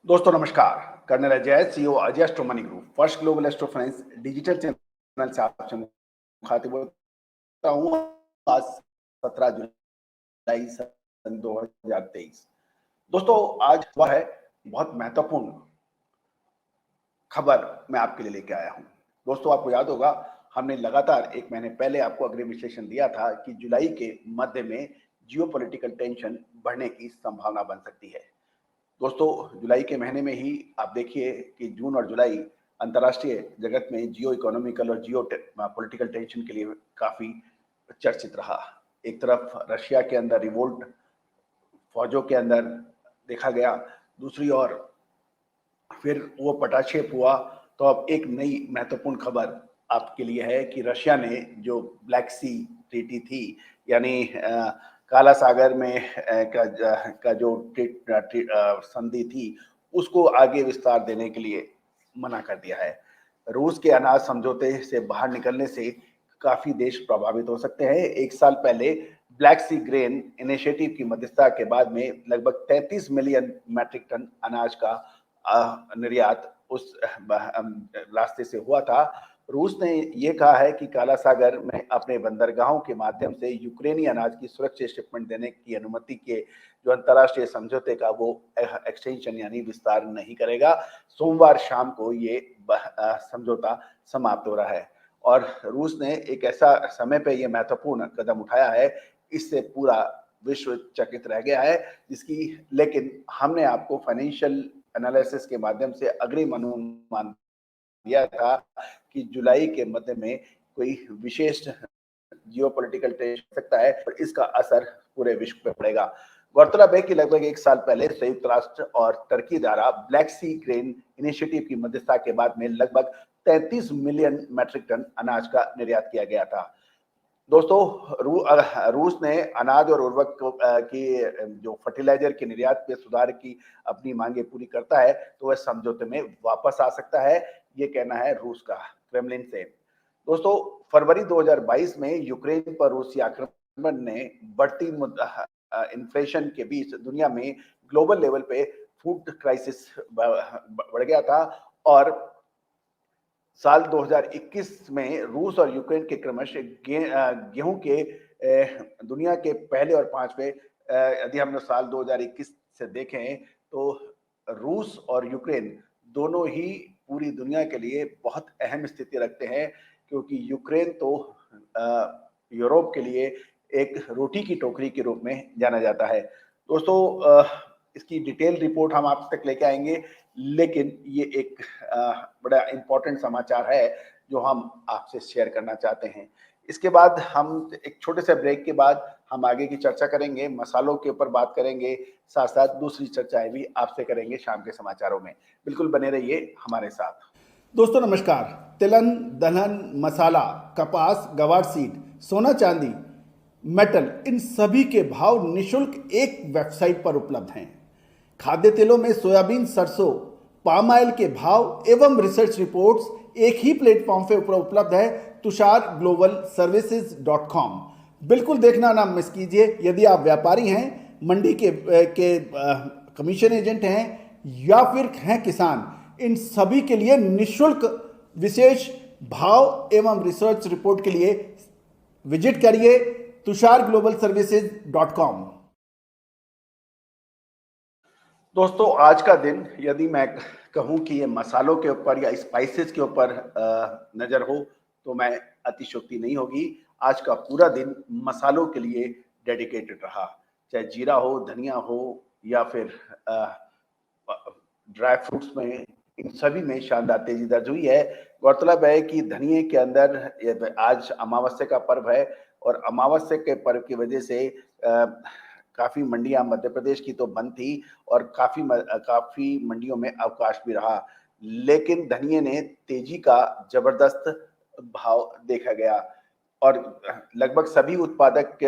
दोस्तों नमस्कार। Colonel Ajay, CEO Ajay astro money group, first global astro finance digital channel से आपसे मुखातिब होता हूँ। आज 17 जुलाई सन 2023। दोस्तों आज वह है बहुत महत्वपूर्ण खबर मैं आपके लिए लेके आया हूँ। दोस्तों आपको याद होगा, हमने लगातार 1 महीने पहले आपको अग्रिम विश्लेषण दिया था कि जुलाई के मध्य में जियोपॉलिटिकल टेंशन बढ़ने की संभावना बन सकती है। दोस्तों जुलाई के महीने में ही आप देखिए कि जून और जुलाई अंतर्राष्ट्रीय जगत में जियो इकोनॉमिकल और जियो पॉलिटिकल टेंशन के लिए काफी चर्चित रहा। एक तरफ रशिया के अंदर रिवोल्ट फौजों के अंदर देखा गया, दूसरी ओर फिर वो पटाक्षेप हुआ। तो अब एक नई महत्वपूर्ण खबर आपके लिए है कि रशिया ने जो ब्लैक सी ट्रीटी थी, यानी काला सागर में का जो संधि थी, उसको आगे विस्तार देने के लिए मना कर दिया है। रूस के अनाज समझौते से बाहर निकलने से काफी देश प्रभावित हो सकते हैं। 1 साल पहले ब्लैक सी ग्रेन इनिशिएटिव की मध्यस्थता के बाद में लगभग 33 मिलियन मैट्रिक टन अनाज का निर्यात उस रास्ते से हुआ था। रूस ने यह कहा है कि काला सागर में अपने बंदरगाहों के माध्यम से यूक्रेनी अनाज की सुरक्षित शिपमेंट देने की अनुमति के जो अंतर्राष्ट्रीय समझौते का वो एक्सटेंशन यानी विस्तार नहीं करेगा। सोमवार शाम को ये समझौता समाप्त हो रहा है और रूस ने एक ऐसा समय पे ये महत्वपूर्ण कदम उठाया है, इससे पूरा विश्व चकित रह गया है। जिसकी लेकिन हमने आपको फाइनेंशियल एनालिसिस के माध्यम से अग्रिम अनुमान दिया था कि जुलाई के मध्य में कोई विशेष जियोपॉलिटिकल टेंशन हो सकता है और इसका असर पूरे विश्व पे पड़ेगा। गौरतलब है कि लगभग 1 साल पहले संयुक्त राष्ट्र और तुर्की द्वारा ब्लैक सी ग्रेन इनिशिएटिव की मध्यस्थता के बाद में लगभग 33 मिलियन मैट्रिक टन अनाज का निर्यात किया गया था। दोस्तों रूस ने अनाज और उर्वरक की जो फर्टिलाइजर के निर्यात पे सुधार की अपनी मांगे पूरी करता है तो वह समझौते में वापस आ सकता है, ये कहना है रूस का क्रेमलिन से। दोस्तों फरवरी 2022 में यूक्रेन पर रूसी आक्रमण ने बढ़ती इन्फ्लेशन के बीच दुनिया में ग्लोबल लेवल पे फूड क्राइसिस बढ़ गया था और साल 2021 में रूस और यूक्रेन के क्रमशः गेहूं के दुनिया के पहले और पांचवें, यदि हम साल 2021 से देखें तो रूस और यूक्रेन दोनों ही पूरी दुनिया के लिए बहुत अहम स्थिति रखते हैं, क्योंकि यूक्रेन तो यूरोप के लिए एक रोटी की टोकरी के रूप में जाना जाता है। दोस्तों इसकी डिटेल रिपोर्ट हम आप तक लेके आएंगे, लेकिन ये एक बड़ा इंपॉर्टेंट समाचार है जो हम आपसे शेयर करना चाहते हैं। इसके बाद हम एक छोटे से ब्रेक के बाद हम आगे की चर्चा करेंगे, मसालों के ऊपर बात करेंगे, साथ साथ दूसरी चर्चाएं भी आपसे करेंगे शाम के समाचारों में। बिल्कुल बने रहिए हमारे साथ। दोस्तों नमस्कार। तिलहन, दलहन, मसाला, कपास, गवार सीड, सोना चांदी, मेटल, इन सभी के भाव निशुल्क एक वेबसाइट पर उपलब्ध हैं। खाद्य तेलों में सोयाबीन, सरसों, पाम ऑयल के भाव एवं रिसर्च रिपोर्ट्स एक ही प्लेटफॉर्म पे उपलब्ध है, तुषारग्लोबलसर्विसेज.com। बिल्कुल देखना ना मिस कीजिए। यदि आप व्यापारी हैं, मंडी के कमीशन एजेंट हैं या फिर हैं किसान, इन सभी के लिए निशुल्क विशेष भाव एवं रिसर्च रिपोर्ट के लिए विजिट करिए तुषारग्लोबलसर्विसेज.com। दोस्तों आज का दिन यदि मैं कहूं कि ये मसालों के ऊपर या स्पाइसेस के ऊपर नजर हो तो मैं अतिशयोक्ति नहीं होगी। आज का पूरा दिन मसालों के लिए डेडिकेटेड रहा, चाहे जीरा हो, धनिया हो या फिर ड्राई फ्रूट्स में, इन सभी में शानदार तेजी दर्ज हुई है। गौरतलब है कि धनिये के अंदर आज अमावस्या का पर्व है और अमावस्या के पर्व की वजह से काफी मंडियां मध्य प्रदेश की तो बंद थी और काफी मंडियों में अवकाश भी रहा, लेकिन धनिये ने तेजी का जबरदस्त भाव देखा गया और लगभग सभी उत्पादक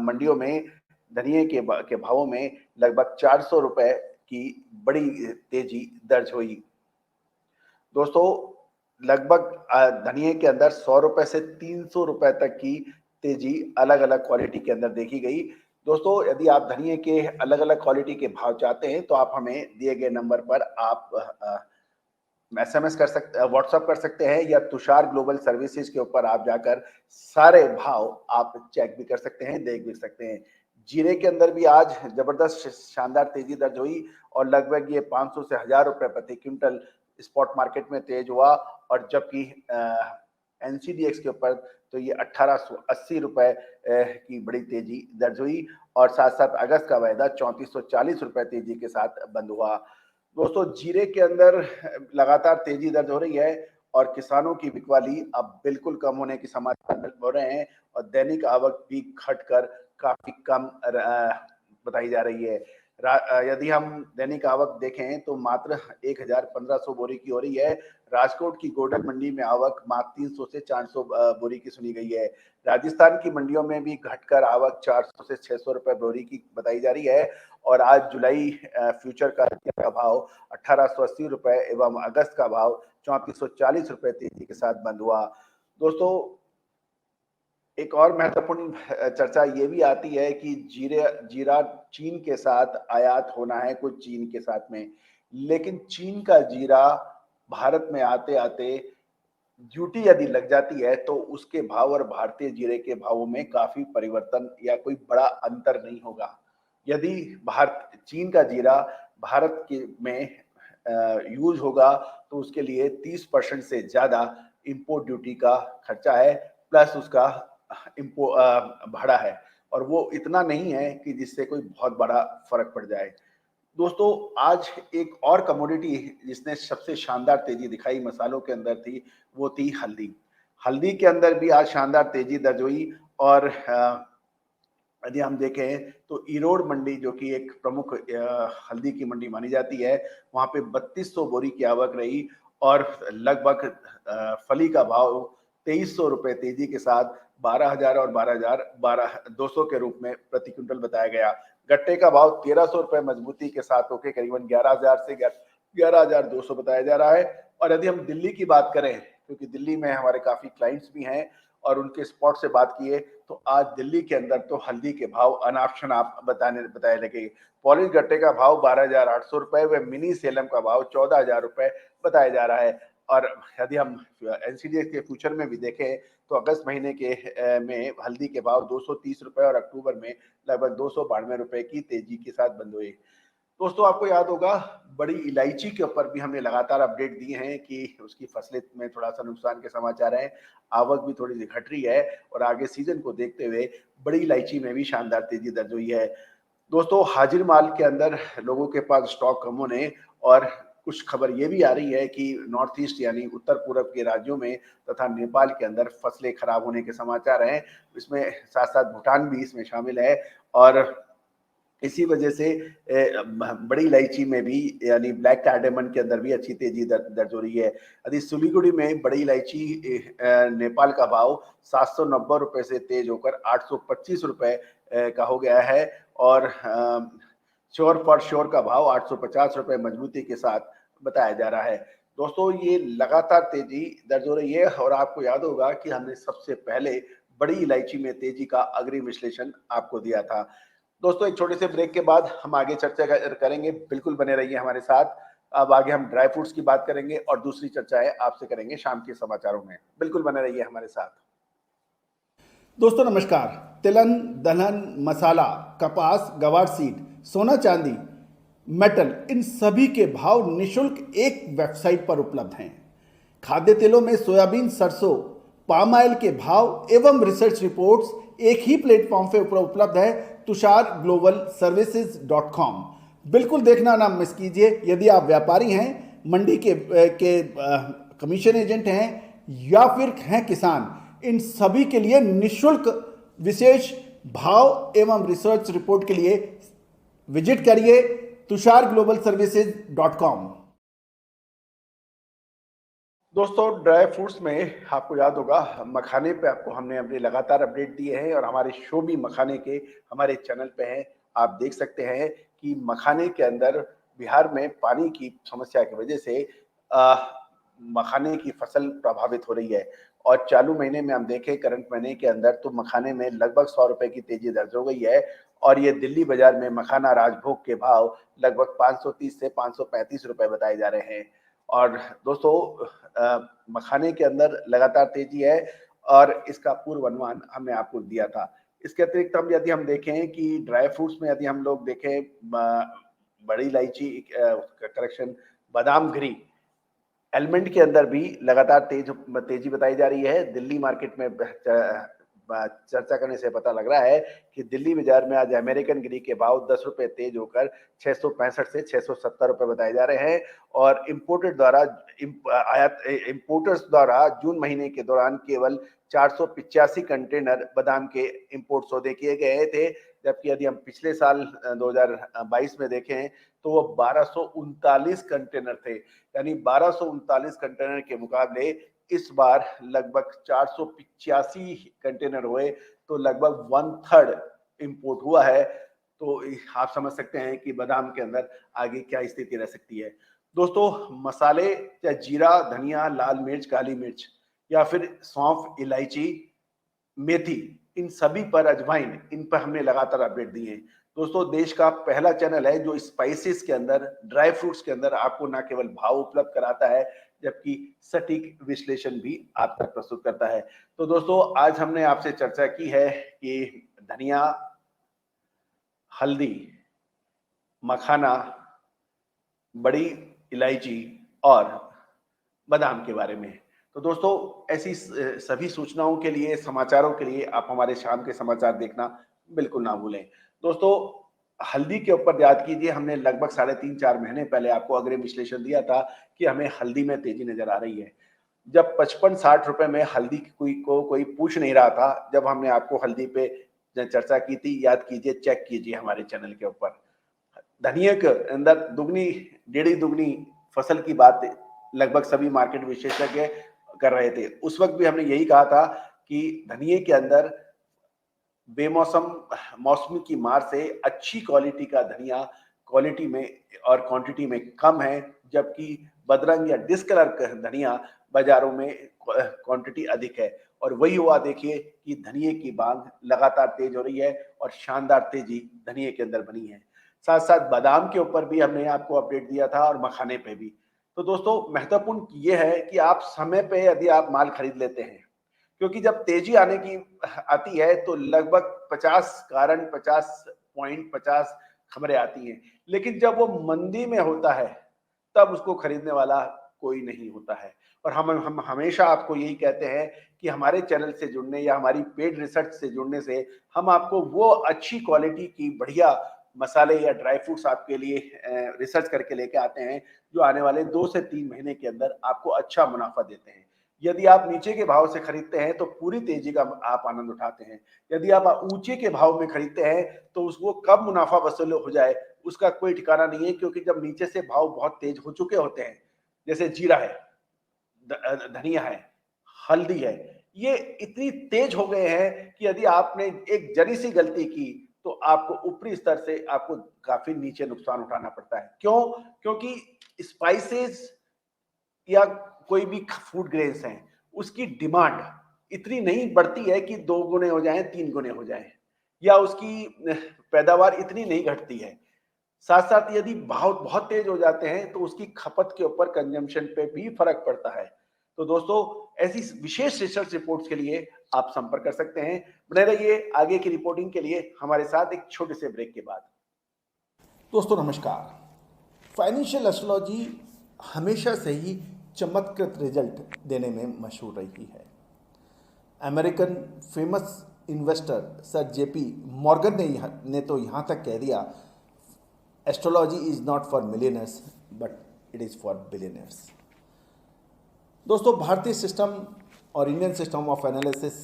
मंडियों में धनिये के भावों में लगभग 400 रुपए की बड़ी तेजी दर्ज हुई। दोस्तों लगभग धनिये के अंदर 100 रुपए से 300 रुपए तक की तेजी अलग अलग क्वालिटी के अंदर देखी गई। दोस्तों, यदि आप धनिये के अलग-अलग क्वालिटी के भाव चाहते हैं, तो आप हमें दिए गए नंबर पर आप एसएमएस कर सकते, व्हाट्सएप कर सकते हैं, या तुषार ग्लोबल सर्विसेज के ऊपर आप जाकर सारे भाव आप चेक भी कर सकते हैं, देख भी सकते हैं। जीरे के अंदर भी आज जबरदस्त शानदार तेजी दर्ज हुई और लगभग ये 500 से 1000 रुपए प्रति क्विंटल स्पॉट मार्केट में तेज हुआ, और जबकि एनसीडीएक्स के ऊपर तो ये 1880 रुपए की बड़ी तेजी दर्ज हुई, और साथ साथ अगस्त का वायदा 3440 रुपए तेजी के साथ बंद हुआ। दोस्तों, जीरे के अंदर लगातार तेजी दर्ज हो रही है, और किसानों की बिकवाली अब बिल्कुल कम होने के समाचार हो रहे हैं, और दैनिक आवक भी घटकर काफी कम बताई जा रही है। यदि हम दैनिक आवक देखें तो मात्र 1500 बोरी की हो रही है। राजकोट की गोडक मंडी में आवक मात्र 300 से 400 बोरी की सुनी गई है। राजस्थान की मंडियों में भी घटकर आवक 400 से 600 रुपए बोरी की बताई जा रही है, और आज जुलाई फ्यूचर का भाव 1880 रुपए एवं अगस्त का भाव 3440 रुपए तेजी के साथ बंद हुआ। दोस्तों, एक और महत्वपूर्ण चर्चा ये भी आती है कि जीरा चीन के साथ आयात होना है, कुछ चीन के साथ में, लेकिन चीन का जीरा भारत में आते आते ड्यूटी यदि लग जाती है तो उसके भाव और भारतीय जीरे के भावों में काफी परिवर्तन या कोई बड़ा अंतर नहीं होगा। यदि भारत चीन का जीरा भारत के में यूज होगा तो उसके लिए 30% से ज्यादा इंपोर्ट ड्यूटी का खर्चा है, प्लस उसका भाड़ा है, और वो इतना नहीं है कि जिससे कोई बहुत बड़ा फर्क पड़ जाए। दोस्तों, आज एक और कमोडिटी जिसने सबसे शानदार तेजी दिखाई मसालों के अंदर थी, वो थी हल्दी। हल्दी के अंदर भी आज शानदार तेजी दर्ज हुई, और यदि हम देखें तो ईरोड मंडी, जो कि एक प्रमुख हल्दी की मंडी मानी जाती है, वहां पे 3200 बोरी की आवक रही, और लगभग फली का भाव 2300 रुपए तेजी के साथ 12000 और 12200 के रूप में प्रति क्विंटल बताया गया। गट्टे का भाव 1300 रुपए मजबूती के साथ होकर करीबन 11000 से 11200 बताया जा रहा है। और यदि हम दिल्ली की बात करें, क्योंकि दिल्ली में हमारे काफी क्लाइंट्स भी हैं और उनके स्पॉट से बात किए, तो आज दिल्ली के अंदर तो हल्दी के भाव अनाप आप बताए लगे। पॉलिश गट्टे का भाव 12800 रुपए व मिनी सेलम का भाव 14000 रुपए बताया जा रहा है। और यदि हम एनसीडीएक्स के फ्यूचर में भी देखें तो अगस्त महीने के में हल्दी के भाव 230 रुपए और अक्टूबर में लगभग 292 रुपए की तेजी के साथ बंद हुए। दोस्तों, आपको याद होगा बड़ी इलायची के ऊपर भी हमने लगातार अपडेट दिए हैं कि उसकी फसलें में थोड़ा सा नुकसान के समाचार हैं, आवक भी थोड़ी सी घट रही है, और आगे सीजन को देखते हुए बड़ी इलायची में भी शानदार तेजी दर्ज हुई है। दोस्तों, हाजिर माल के अंदर लोगों के पास स्टॉक कम होने, और कुछ खबर ये भी आ रही है कि नॉर्थ ईस्ट यानी उत्तर पूर्व के राज्यों में तथा नेपाल के अंदर फसलें खराब होने के समाचार हैं। इसमें साथ साथ भूटान भी इसमें शामिल है, और इसी वजह से बड़ी इलायची में भी यानी ब्लैक कार्डेमन के अंदर भी अच्छी तेजी दर्ज हो रही है। यदि सिलीगुड़ी में बड़ी इलायची नेपाल का भाव 790 रुपए से तेज होकर 825 रुपए का हो गया है, और श्योर फॉर श्योर का भाव 850 रुपए मजबूती के साथ बताया जा रहा है। दोस्तों, ये लगातार तेजी दर्ज हो रही है, और आपको याद होगा कि हमने सबसे पहले बड़ी इलायची में तेजी का अग्रिम विश्लेषण आपको दिया था। दोस्तों, एक छोटे से ब्रेक के बाद हम आगे चर्चा करेंगे, बिल्कुल बने रहिए हमारे साथ। अब आगे हम ड्राई फ्रूट्स की बात करेंगे और दूसरी चर्चाएं आपसे करेंगे शाम के समाचारों में। बिल्कुल बने रहिए हमारे साथ। दोस्तों नमस्कार। तिलहन, दलहन, मसाला, कपास, गवार सीड, सोना चांदी, मेटल, इन सभी के भाव निशुल्क एक वेबसाइट पर उपलब्ध हैं। खाद्य तेलों में सोयाबीन, सरसों, पाम ऑयल के भाव एवं रिसर्च रिपोर्ट्स एक ही प्लेटफॉर्म पर उपलब्ध है, tusharglobalservices.com। बिल्कुल देखना ना मिस कीजिए। यदि आप व्यापारी हैं, मंडी के कमीशन एजेंट हैं, या फिर हैं किसान, इन सभी के लिए निशुल्क विशेष भाव एवं रिसर्च रिपोर्ट के लिए विजिट करिए tusharglobalservices.com। दोस्तों, ड्राई फ्रूट्स में आपको याद होगा मखाने पे आपको हमने अपने लगातार अपडेट दिए हैं, और हमारे शो भी मखाने के हमारे चैनल पे हैं। आप देख सकते हैं कि मखाने के अंदर बिहार में पानी की समस्या की वजह से मखाने की फसल प्रभावित हो रही है, और चालू महीने में हम देखें करंट महीने के अंदर तो मखाने में लगभग 100 रुपए की तेजी दर्ज हो गई है, और ये दिल्ली बाजार में मखाना राजभोग के भाव लगभग 530 से 535 रुपए बताए जा रहे हैं। और दोस्तों मखाने के अंदर लगातार तेजी है और इसका पूर्व अनुमान हमने आपको दिया था। इसके अतिरिक्त हम यदि हम देखें कि ड्राई फ्रूट्स में यदि हम लोग देखें बड़ी इलायची करेक्शन बादाम गिरी एलिमेंट के अंदर भी लगातार तेजी बताई जा रही है। दिल्ली मार्केट में चर्चा करने से पता लग रहा है कि दिल्ली बाजार में आज अमेरिकन गिरी के भाव 10 रुपए तेज होकर 665 से 670 रुपए बताए जा रहे हैं और इंपोर्टर्स द्वारा जून महीने के दौरान केवल 485 कंटेनर बादाम के इंपोर्ट सौदे किए गए थे, जबकि यदि हम पिछले साल 2022 में देखें तो वो 1239 कंटेनर थे। यानी 1239 कंटेनर के मुकाबले इस बार लगभग 485 कंटेनर हुए, तो लगभग 1/3 इंपोर्ट हुआ है। तो आप समझ सकते हैं कि बादाम के अंदर आगे क्या स्थिति रह सकती है। दोस्तों मसाले या जीरा, धनिया, लाल मिर्च, काली मिर्च या फिर सौंफ, इलायची, मेथी, इन सभी पर अजवाइन, इन पर हमने लगातार अपडेट दिए हैं। दोस्तों देश का पहला चैनल है जो स्पाइसेस के अंदर, ड्राई फ्रूट्स के अंदर आपको न केवल भाव उपलब्ध कराता है जबकि सटीक विश्लेषण भी आप तक प्रस्तुत करता है। तो दोस्तों आज हमने आपसे चर्चा की है कि धनिया, हल्दी, मखाना, बड़ी इलायची और बादाम के बारे में। तो दोस्तों ऐसी सभी सूचनाओं के लिए, समाचारों के लिए आप हमारे शाम के समाचार देखना बिल्कुल ना भूलें। दोस्तों हल्दी के ऊपर याद कीजिए, हमने लगभग 3.5-4 महीने पहले आपको अग्रिम विश्लेषण दिया था कि हमें हल्दी में तेजी नजर आ रही है। जब 55-60 रुपए में हल्दी कोई पूछ नहीं रहा था, जब हमने आपको हल्दी पे चर्चा की थी, याद कीजिए, चेक कीजिए हमारे चैनल के ऊपर। धनिया के अंदर दुगनी डेढ़ी दुगनी फसल की बात लगभग सभी मार्केट विशेषज्ञ कर रहे थे। उस वक्त भी हमने यही कहा था कि धनिये के अंदर मौसमी की मार से अच्छी क्वालिटी का धनिया क्वालिटी में और क्वांटिटी में कम है, जबकि बदरंग या डिस्कलर धनिया बाजारों में क्वांटिटी अधिक है। और वही हुआ, देखिए कि धनिये की मांग लगातार तेज हो रही है और शानदार तेजी धनिये के अंदर बनी है। साथ साथ बादाम के ऊपर भी हमने आपको अपडेट दिया था और मखाने पे भी। तो दोस्तों महत्वपूर्ण ये है कि आप समय पे यदि आप माल खरीद लेते हैं, क्योंकि जब तेजी आती है तो लगभग 50 कारण, 50 पॉइंट, 50 खबरें आती हैं, लेकिन जब वो मंदी में होता है तब उसको खरीदने वाला कोई नहीं होता है। और हम हमेशा आपको यही कहते हैं कि हमारे चैनल से जुड़ने या हमारी पेड रिसर्च से जुड़ने से हम आपको वो अच्छी क्वालिटी की बढ़िया मसाले या ड्राई फ्रूट्स आपके लिए रिसर्च करके लेके आते हैं, जो आने वाले 2 से 3 महीने के अंदर आपको अच्छा मुनाफा देते हैं। यदि आप नीचे के भाव से खरीदते हैं तो पूरी तेजी का आप आनंद उठाते हैं। यदि आप ऊंचे के भाव में खरीदते हैं तो उसको कब मुनाफा वसूल हो जाए उसका कोई ठिकाना नहीं है, क्योंकि जब नीचे से भाव बहुत तेज हो चुके होते हैं, जैसे जीरा है, धनिया है, हल्दी है, ये इतनी तेज हो गए हैं कि यदि आपने एक जरी सी गलती की तो आपको ऊपरी स्तर से आपको काफी नीचे नुकसान उठाना पड़ता है। क्यों? क्योंकि स्पाइसेस या कोई भी फूड ग्रेन्स हैं, उसकी डिमांड इतनी नहीं बढ़ती है कि 2 गुने हो जाएं, 3 गुने हो जाएं, या उसकी पैदावार इतनी नहीं घटती है। साथ साथ यदि भाव बहुत तेज हो जाते हैं तो उसकी खपत के ऊपर, कंजम्पशन पे भी फर्क पड़ता है। तो दोस्तों ऐसी विशेष रिसर्च रिपोर्ट्स के लिए आप संपर्क कर सकते हैं। बने रहिए आगे की रिपोर्टिंग के लिए हमारे साथ एक छोटे से ब्रेक के बाद। दोस्तों नमस्कार। फाइनेंशियल एस्ट्रोलॉजी हमेशा से ही चमत्कृत रिजल्ट देने में मशहूर रही है। American famous investor sir JP Morgan ने तो यहाँ तक कह दिया, astrology is not for millionaires but it is for billionaires. दोस्तों भारतीय सिस्टम और इंडियन सिस्टम ऑफ एनालिसिस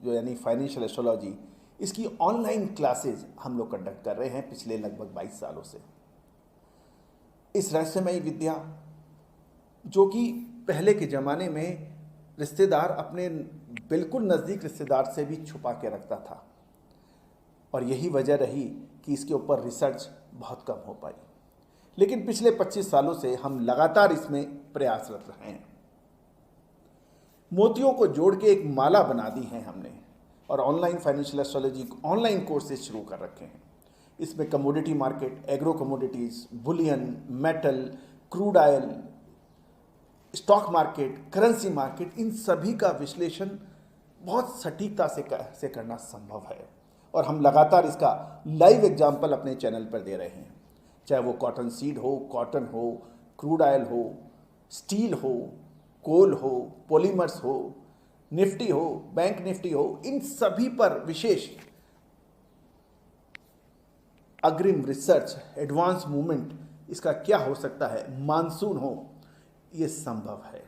जो यानी फाइनेंशियल एस्ट्रोलॉजी, इसकी ऑनलाइन क्लासेज हम लोग कंडक्ट कर रहे हैं पिछले लगभग 22 सालों से। इस रहस्यमयी विद्या जो कि पहले के ज़माने में रिश्तेदार अपने बिल्कुल नज़दीक रिश्तेदार से भी छुपा के रखता था, और यही वजह रही कि इसके ऊपर रिसर्च बहुत कम हो पाई। लेकिन पिछले 25 सालों से हम लगातार इसमें प्रयासरत रहे हैं। मोतियों को जोड़ के एक माला बना दी है हमने, और online financial astrology online courses शुरू कर रखे हैं। इसमें commodity market, agro commodities, bullion, metal, crude oil, stock market, currency market, इन सभी का विश्लेषण बहुत सटीकता से करना संभव है और हम लगातार इसका लाइव एग्जाम्पल अपने चैनल पर दे रहे हैं। चाहे वो कॉटन सीड हो, कॉटन हो, क्रूड ऑयल हो, स्टील हो, कोल हो, पॉलीमर्स हो, निफ्टी हो, बैंक निफ्टी हो, इन सभी पर विशेष अग्रिम रिसर्च, एडवांस मूवमेंट, इसका क्या हो सकता है, मानसून हो, ये संभव है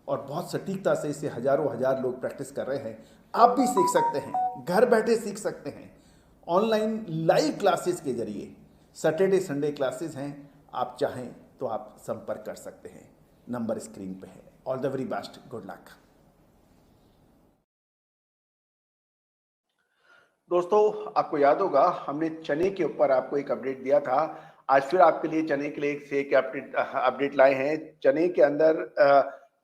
और बहुत सटीकता से इसे हजारों हजार लोग प्रैक्टिस कर रहे हैं। आप भी सीख सकते हैं, घर बैठे सीख सकते हैं, ऑनलाइन लाइव क्लासेस के जरिए। सैटरडे संडे क्लासेस हैं, आप चाहें तो आप संपर्क कर सकते हैं, नंबर स्क्रीन पे है। All the very best, good luck. दोस्तों, आपको याद होगा हमने चने के ऊपर आपको एक अपडेट दिया था। आज फिर आपके लिए चने के लिए एक अपडेट लाए हैं। चने के अंदर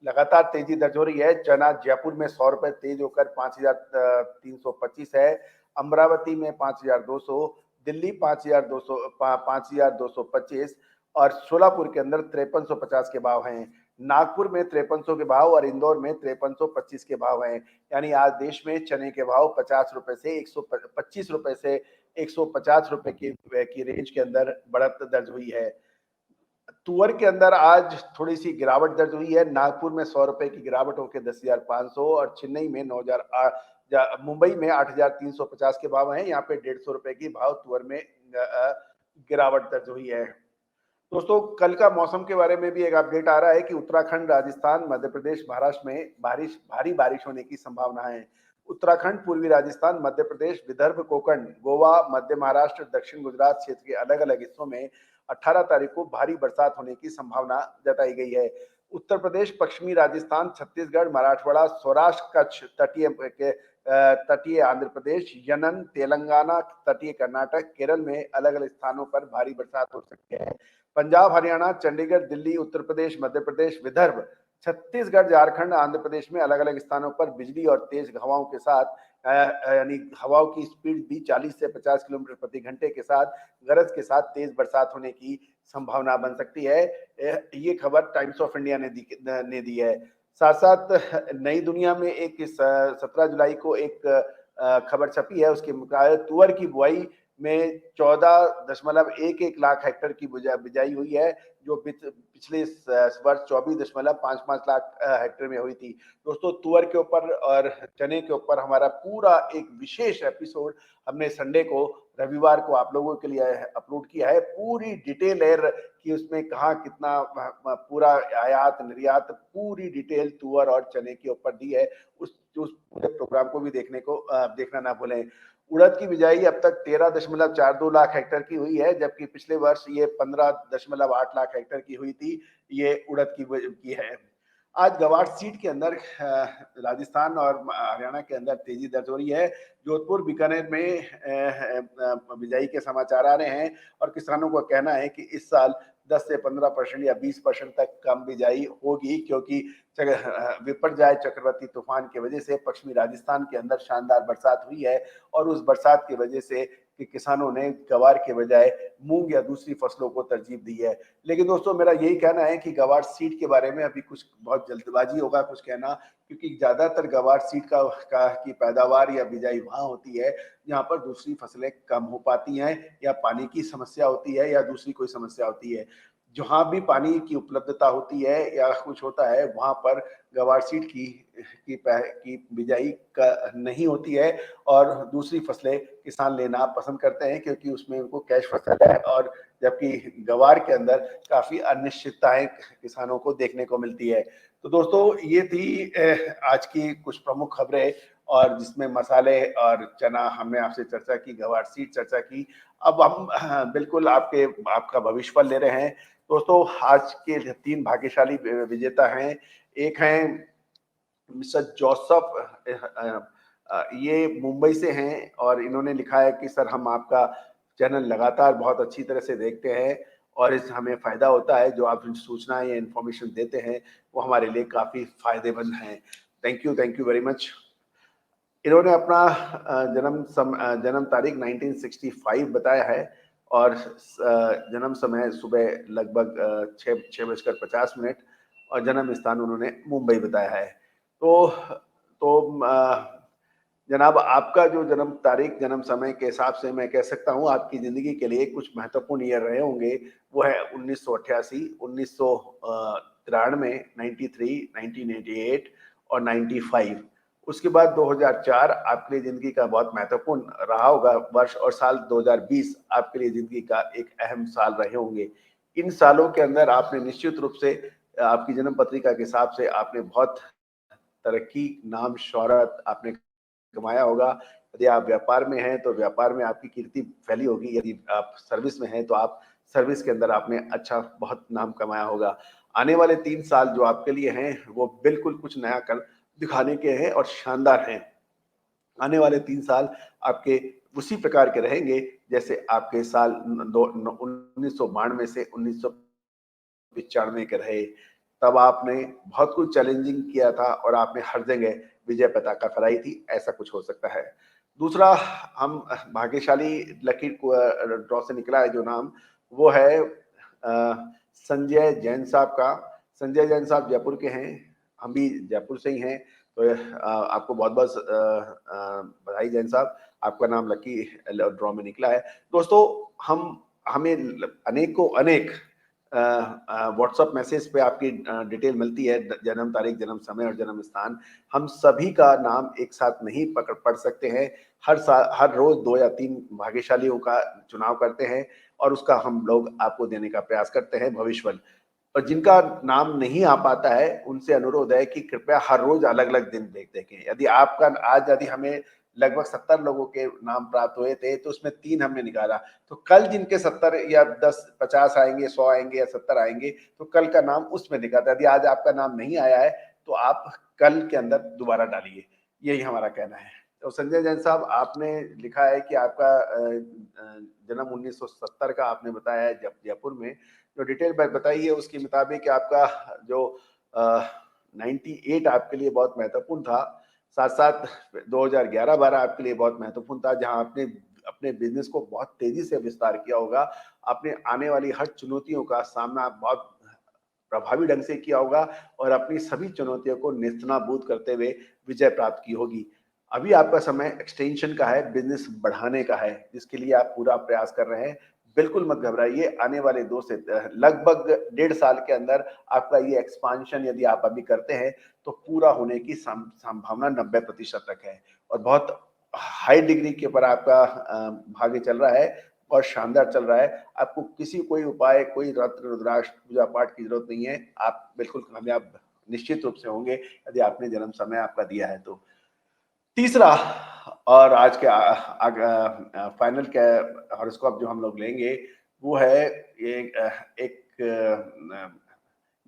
लगातार तेजी दर्ज हो रही है। चना जयपुर में 100 रुपए तेज होकर 5,325 है, अमरावती में 5,200, दिल्ली 5,225 और सोलापुर के अंदर 5350 के भाव हैं। नागपुर में 5300 के भाव और इंदौर में 5325 के भाव हैं। यानी आज देश में चने के भाव 50 रुपए से 125 रुपए से 150 रुपए की रेंज के अंदर बढ़त दर्ज हुई है। तुअर के अंदर आज थोड़ी सी गिरावट दर्ज हुई है। नागपुर में 100 रुपए की गिरावट होकर 10,500 और चेन्नई में 9,000, मुंबई में 8,350 के भाव हैं। यहाँ पे 150 रुपए की भाव तुअर में गिरावट दर्ज हुई है। दोस्तों, कल का मौसम के बारे में भी एक अपडेट आ रहा है कि उत्तराखंड, राजस्थान, मध्य प्रदेश, महाराष्ट्र में भारी बारिश होने की संभावना है। उत्तराखंड, पूर्वी राजस्थान, मध्य प्रदेश, विदर्भ, कोंकण, गोवा, मध्य महाराष्ट्र, दक्षिण गुजरात क्षेत्र के अलग अलग हिस्सों में 18 तारीख को भारी बरसात होने की संभावना जताई गई है। उत्तर प्रदेश, पश्चिमी राजस्थान, छत्तीसगढ़, मराठवाड़ा, सौराष्ट्र, कच्छ, तटीय आंध्र प्रदेश, यनन, तेलंगाना, तटीय कर्नाटक, केरल में अलग अलग स्थानों पर भारी बरसात हो सकती है। पंजाब, हरियाणा, चंडीगढ़, दिल्ली, उत्तर प्रदेश, मध्य प्रदेश, विदर्भ, छत्तीसगढ़, झारखंड, आंध्र प्रदेश में अलग अलग स्थानों पर बिजली और तेज हवाओं के साथ यानी हवाओं की स्पीड भी 40 से 50 किलोमीटर प्रति घंटे के साथ गरज के साथ तेज बरसात होने की संभावना बन सकती है। ये खबर टाइम्स ऑफ इंडिया ने दी है। साथ साथ नई दुनिया में एक 17 जुलाई को एक खबर छपी है। उसके मुताबिक तुअर की बुआई में 14.11 लाख हेक्टेयर की बिजाई हुई है, जो पिछले वर्ष 24.55 लाख हेक्टेयर में हुई थी। दोस्तों, तुअर के ऊपर और चने के ऊपर हमारा पूरा एक विशेष एपिसोड हमने संडे को, रविवार को आप लोगों के लिए अपलोड किया है। पूरी डिटेल है कि उसमें कहाँ कितना पूरा आयात निर्यात, पूरी डिटेल तुअर और चने के ऊपर दी है। उस पूरे प्रोग्राम को भी देखना ना भूलें। उड़द की बिजाई अब तक 13.42 लाख हेक्टेयर की हुई है, जबकि पिछले वर्ष ये 15.8 लाख हेक्टेयर की हुई थी। ये उड़द की है। आज गवार सीट के अंदर राजस्थान और हरियाणा के अंदर तेजी दर्ज हो रही है। जोधपुर, बीकानेर में बिजाई के समाचार आ रहे हैं और किसानों का कहना है कि इस साल 10 से 15% या 20% तक कम बिजाई होगी, क्योंकि विपर्जय चक्रवाती तूफान की वजह से पश्चिमी राजस्थान के अंदर शानदार बरसात हुई है और उस बरसात की वजह से कि किसानों ने गवार के बजाय मूंग या दूसरी फसलों को तरजीह दी है। लेकिन दोस्तों, मेरा यही कहना है कि गवार सीड के बारे में अभी कुछ बहुत जल्दबाजी होगा कुछ कहना, क्योंकि ज्यादातर गवार सीड की पैदावार या बिजाई वहां होती है जहां पर दूसरी फसलें कम हो पाती हैं या पानी की समस्या होती है या दूसरी कोई समस्या होती है। जहां भी पानी की उपलब्धता होती है या कुछ होता है, वहां पर गवार सीड की बिजाई का नहीं होती है और दूसरी फसलें किसान लेना पसंद करते हैं, क्योंकि उसमें उनको कैश फसल है। और जबकि गवार के अंदर काफी अनिश्चितताएं किसानों को देखने को मिलती है। तो दोस्तों, ये थी आज की कुछ प्रमुख खबरें, और जिसमें मसाले और चना हमने आपसे चर्चा की, गवार सीड चर्चा की। अब हम बिल्कुल आपका भविष्यफल ले रहे हैं। दोस्तों, आज के 3 भाग्यशाली विजेता हैं। एक हैं मिस्टर जोसेफ, ये मुंबई से हैं और इन्होंने लिखा है कि सर, हम आपका चैनल लगातार बहुत अच्छी तरह से देखते हैं और इससे हमें फायदा होता है। जो आप सूचनाएं या इन्फॉर्मेशन देते हैं वो हमारे लिए काफी फायदेमंद हैं। Thank you very much. इन्होंने अपना जन्म तारीख 1965 बताया है और जन्म समय सुबह लगभग 6:50 और जन्म स्थान उन्होंने मुंबई बताया है। तो जनाब, आपका जो जन्म तारीख, जन्म समय के हिसाब से मैं कह सकता हूँ आपकी ज़िंदगी के लिए कुछ महत्वपूर्ण ईयर रहे होंगे। वो है 1988, 1993, 93, 1988 और 95। उसके बाद 2004 आपके लिए ज़िंदगी का बहुत महत्वपूर्ण रहा होगा वर्ष, और साल 2020 आपके लिए ज़िंदगी का एक अहम साल रहे होंगे। इन सालों के अंदर आपने निश्चित रूप से आपकी जन्म पत्रिका के हिसाब से आपने बहुत तरक्की, नाम, शोहरत आपने कमाया होगा। यदि आप व्यापार में हैं तो व्यापार में आपकी कीर्ति फैली होगी, यदि आप सर्विस में हैं तो आप सर्विस के अंदर आपने अच्छा बहुत नाम कमाया होगा। आने वाले 3 साल जो आपके लिए हैं वो बिल्कुल कुछ नया कर दिखाने के हैं और शानदार हैं। आने वाले 3 साल आपके उसी प्रकार के रहेंगे जैसे आपके साल 1992 से 1995 के रहे। तब आपने बहुत कुछ चैलेंजिंग किया था और आपने हर जगह विजय पताका फहराई थी, ऐसा कुछ हो सकता है। दूसरा, हम भाग्यशाली लकी ड्रॉ से निकला है जो नाम, वो है संजय जैन साहब का। संजय जैन साहब जयपुर के हैं, हम भी जयपुर से ही हैं, तो आपको बहुत-बहुत बधाई जैन साहब, आपका नाम लकी ड्रॉ में निकला है। दोस्तों, हमें अनेकों अनेक व्हाट्सएप मैसेज पे आपकी डिटेल मिलती है, जन्म तारीख, जन्म समय और जन्म स्थान। हम सभी का नाम एक साथ नहीं पढ़ सकते हैं। हर रोज 2 या 3 भाग्यशालियों का चुनाव करते हैं और उसका हम लोग आपको देने का प्रयास करते हैं भविष्यफल। और जिनका नाम नहीं आ पाता है उनसे अनुरोध है कि कृपया हर रोज अलग-अलग दिन देखें। यदि आपका आज यदि हमें लगभग 70 लोगों के नाम प्राप्त हुए थे, तो उसमें 3 हमने निकाला। तो कल जिनके 70 या 10, 50 आएँगे, 100 आएँगे या 70 आएँगे, तो कल का नाम उसमें दिखा था। यदि आज आपका नाम नहीं आया है, तो आप कल के अंदर दोबारा डालिए। यही हमारा कहना है। तो संजय जैन साहब, आपने लिखा है कि आपका जन्म 1970 का आपने बताया है जयपुर में। जो डिटेल बताई है उसके मुताबिक आपका जो 98 आपके लिए बहुत महत्वपूर्ण था। साथ-साथ 2011-12 आपके लिए बहुत महत्वपूर्ण था, जहाँ आपने अपने बिज़नेस को बहुत तेज़ी से विस्तार किया होगा। आपने आने वाली हर चुनौतियों का सामना बहुत प्रभावी ढंग से किया होगा और अपनी सभी चुनौतियों को नेस्तनाबूद करते हुए विजय प्राप्त की होगी। अभी आपका समय एक्सटेंशन का है, बिज़नेस बढ़ाने का है, जिसके लिए आप पूरा प्रयास कर रहे हैं। बिल्कुल मत घबराइए, आने वाले 2 से लगभग 1.5 साल के अंदर आपका ये एक्सपांशन यदि आप अभी करते हैं, तो पूरा होने की संभावना 90% तक है और बहुत हाई डिग्री के ऊपर आपका भाग्य चल रहा है और शानदार चल रहा है। आपको कोई उपाय, कोई रत्न रुद्राक्ष पूजा पाठ की जरूरत नहीं है। आप बिल्कुल कामयाब निश्चित रूप से होंगे यदि आपने जन्म समय आपका दिया है तो। तीसरा और आज के फाइनल के हॉरोस्कोप जो हम लोग लेंगे, वो है ये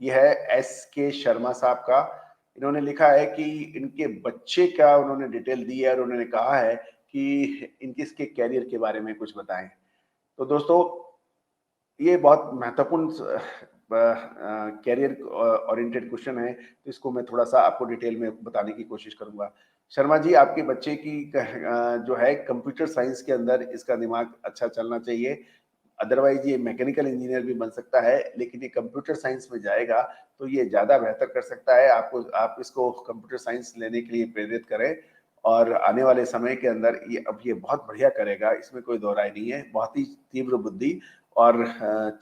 है एस.के. शर्मा साहब का। इन्होंने लिखा है कि इनके बच्चे का उन्होंने डिटेल दी है और उन्होंने कहा है कि इसके करियर के बारे में कुछ बताएँ। तो दोस्तों, ये बहुत महत्वपूर्ण करियर ओरिएंटेड क्वेश्चन है, तो इसको मैं थोड़ा-सा आपको डिटेल में बताने की कोशिश करूँगा। शर्मा जी, आपके बच्चे की जो है कंप्यूटर साइंस के अंदर इसका दिमाग अच्छा चलना चाहिए। अदरवाइज़ ये मैकेनिकल इंजीनियर भी बन सकता है, लेकिन ये कंप्यूटर साइंस में जाएगा, तो ये ज़्यादा बेहतर कर सकता है। आप इसको कंप्यूटर साइंस लेने के लिए प्रेरित करें और आने वाले समय के अंदर ये बहुत बढ़िया करेगा, इसमें कोई दो राय नहीं है। बहुत ही तीव्र बुद्धि और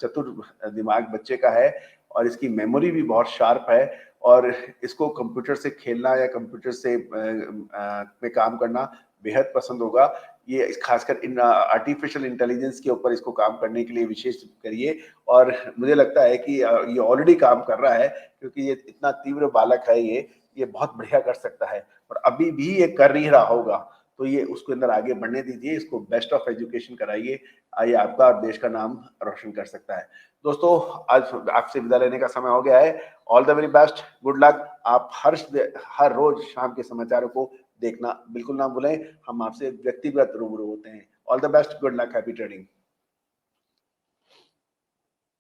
चतुर दिमाग बच्चे का है और इसकी मेमोरी भी बहुत शार्प है और इसको कंप्यूटर से खेलना या कंप्यूटर से पे काम करना बेहद पसंद होगा। ये खासकर इन आर्टिफिशियल इंटेलिजेंस के ऊपर इसको काम करने के लिए विशेष करिए और मुझे लगता है कि ये ऑलरेडी काम कर रहा है, क्योंकि ये इतना तीव्र बालक है, ये बहुत बढ़िया कर सकता है और अभी भी ये कर ही रहा होगा, तो ये उसके अंदर आगे बढ़ने दीजिए, इसको बेस्ट ऑफ एजुकेशन कराइए। ये आपका और देश का नाम रोशन कर सकता है। दोस्तों, आज आपसे विदा लेने का समय हो गया है। All the very best, good luck. आप हर रोज शाम के समाचारों को देखना बिल्कुल ना भूलें। हम आपसे व्यक्तिगत रूबरू होते हैं। All the best, good luck, happy trading.